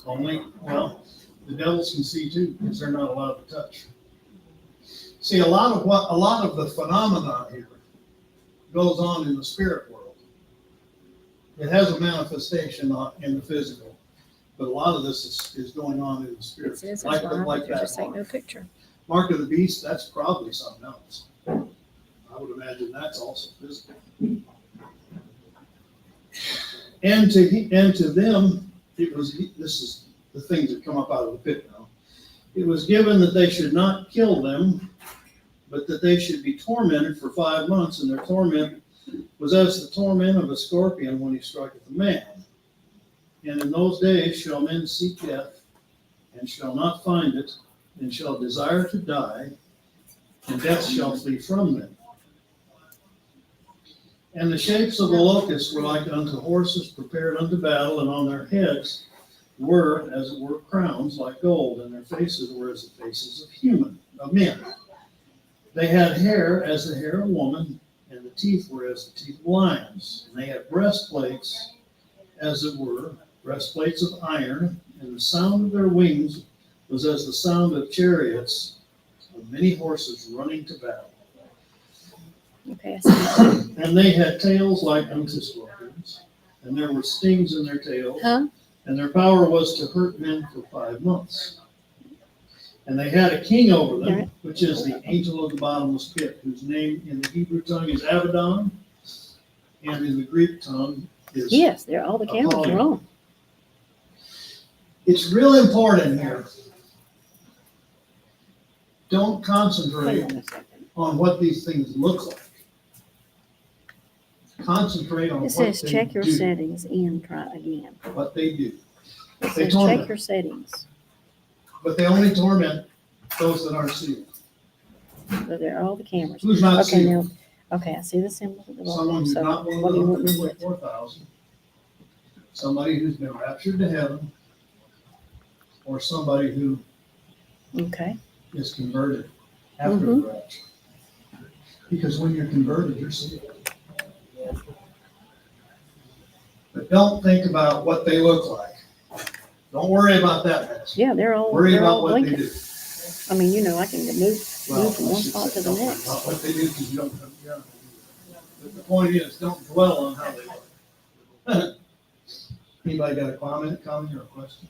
Only, well, the devils can see too, because they're not allowed to touch. See, a lot of the phenomena here goes on in the spirit world. It has a manifestation in the physical, but a lot of this is going on in the spirit. It says Like, it's live, like but there that just ain't no mark. picture. Mark of the beast, that's probably something else. I would imagine that's also physical. And to them, it was, this is the things that come up out of the pit now. It was given that they should not kill them, but that they should be tormented for 5 months, and their torment was as the torment of a scorpion when he striketh a man. And in those days shall men seek death, and shall not find it, and shall desire to die, and death shall flee from them. And the shapes of the locusts were like unto horses prepared unto battle, and on their heads were, as it were, crowns like gold, and their faces were as the faces of men. They had hair as the hair of woman, and the teeth were as the teeth of lions. And they had breastplates, as it were, breastplates of iron, and the sound of their wings was as the sound of chariots, of many horses running to battle. Okay, I see. And they had tails like unto scorpions, and there were stings in their tails, Huh? and their power was to hurt men for 5 months. And they had a king over them, which is the angel of the bottomless pit, whose name in the Hebrew tongue is Abaddon, and in the Greek tongue is. Yes, they're all the cameras are on. It's real important here. Don't Hang concentrate on a second. on what these things look like. Concentrate on It what says they check your do. settings and try again. What they do. It They says torment. check your settings, But they only torment those that aren't sealed. but they're all the cameras. Who's not Okay, sealed? now, okay, I see the symbols at the Someone bottom, who's so not one what of do the you want me to get? 144,000. Somebody who's been raptured to heaven. Or somebody who Okay, is converted after the rapture. Because when you're converted, you're sealed. But don't think about what they look like. Don't worry about that mess. yeah, they're all Worry about what they blinking. do. I mean, you know, I can move Well, from I one should spot say to the don't worry next. about what they do, because you don't. But the point is, don't dwell on how they look. Anybody got a comment or a question?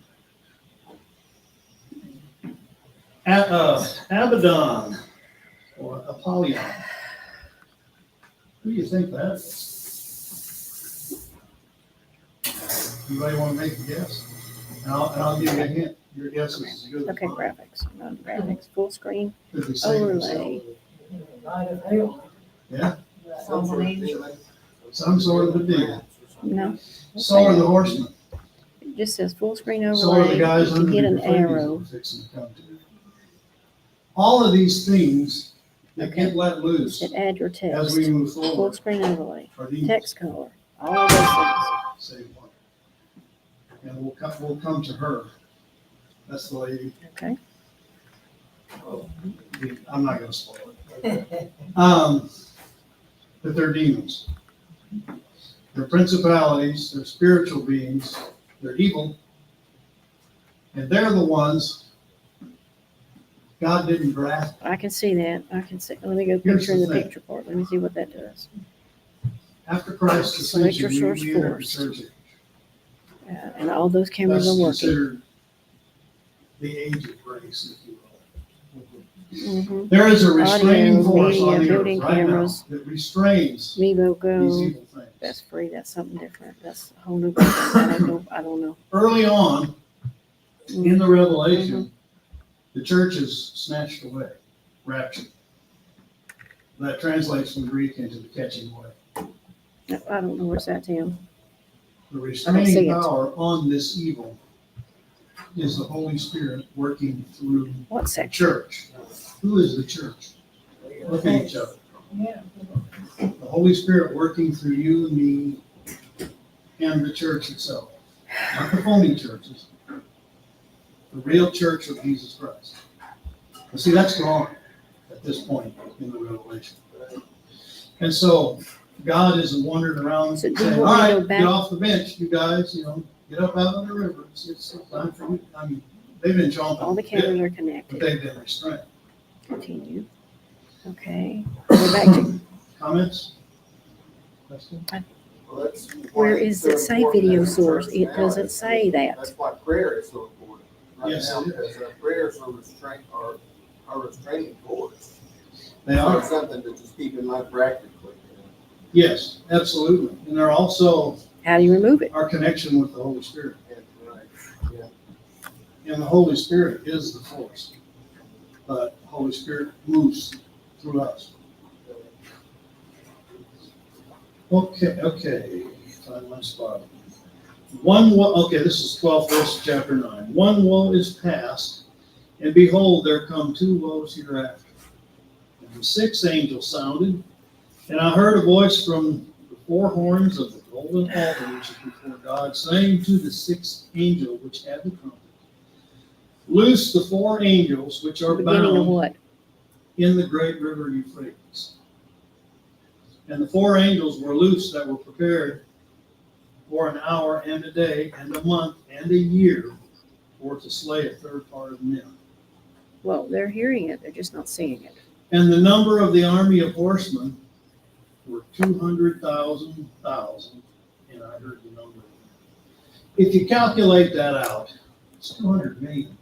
Abaddon or Apollyon. Who do you think that is? Anybody want to make a guess? And I'll give you a hint. Your guess is as good as Okay, mine. graphics, not graphics, full screen. Could be saying overlay. themselves. Yeah, some sort of a deal. No, So are the horsemen. it just says full screen So are the overlay. guys You under can hit the an flames arrow. we're fixing to come to. All of these things that Okay. get let loose It add your as text, we move full forward screen overlay, are these. text color, all those things. Say one. And we'll come to her. That's the lady. Okay, I'm not gonna spoil it. But they're demons. They're principalities, they're spiritual beings, they're evil. And they're the ones God didn't draft. I can see that. I can see. Let me go Here's picture in the the thing. picture part. Let me see what that does. After Christ's Select your ascension, source we entered the first. church age. And all those cameras That's are working. considered the age of grace, if you will. Mm-hmm. There is a restraining Audio, force on media, the earth building right now cameras. that restrains Mevo these Go, evil things. that's free. That's something different. That's a whole new program. I don't know. Early on in the Mm-hmm. Revelation, the church is snatched away, raptured. That translates from Greek into the catching away. I don't know where's that, Tim. The see restraining it. power on this evil is the Holy Spirit working through What the section? church. Who is the church? Look at each other. The Holy Spirit working through you and me and the church itself. Not the phony churches. The real church of Jesus Christ. And see, that's gone at this point in the Revelation. And so God isn't wandering around So do you saying, all want me to right, go back? get off the bench, you guys, Get up out of the river. It's time for you. I mean, they've been chomping. All the at the cameras bit, are but connected. they've been restrained. Continue. Okay. Go back to, Comments? Questions? Well, that's where why it's is it so say important video that the source? church It now doesn't is- say that. That's why prayer is so important right Yes, now, it is. because prayers are restraining cords. They It's not are. something to just keep in mind practically. Yes, absolutely. And they're also How do you remove it? our connection with the Holy Spirit. Right, yeah. And the Holy Spirit is the force. But the Holy Spirit moves through us. Okay, find my spot. This is 12th verse, chapter 9. One woe is past, and behold, there come two woes hereafter. And the sixth angel sounded, and I heard a voice from the four horns of the golden altar which is before God, saying to the sixth angel which had the trumpet, loose the four angels which are Beginning of bound what? in the great river Euphrates. And the four angels were loosed that were prepared for an hour and a day and a month and a year for to slay a third part of men. Well, they're hearing it, they're just not seeing it. And the number of the army of horsemen were 200,000, and I heard the number. If you calculate that out, it's 200 million.